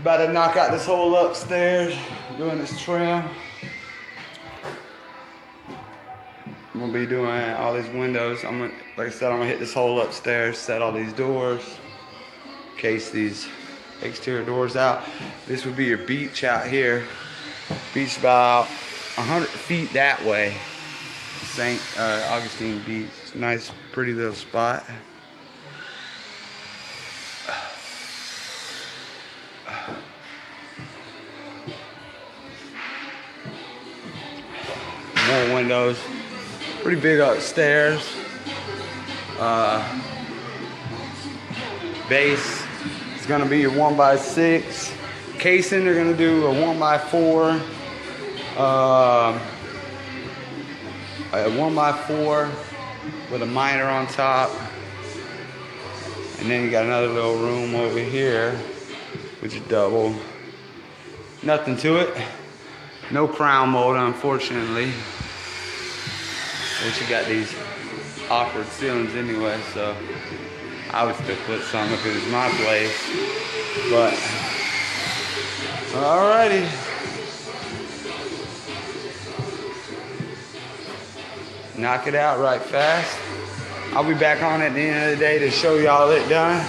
About to knock out this whole upstairs, doing this trim. I'm gonna be doing all these windows. Like I said, I'm gonna hit this whole upstairs, set all these doors, case these exterior doors out. This would be your beach out here. Beach about 100 feet that way. St. Augustine Beach. It's a nice, pretty little spot. More windows. Pretty big upstairs. Base is gonna be your 1x6. Casing, they're gonna do a 1x4. A 1x4 with a miter on top. And then you got another little room over here, which is double. Nothing to it. No crown mold, unfortunately. Which you got these awkward ceilings anyway, so I would still put some if it was my place. But alrighty. Knock it out right fast. I'll be back on at the end of the day to show y'all it done.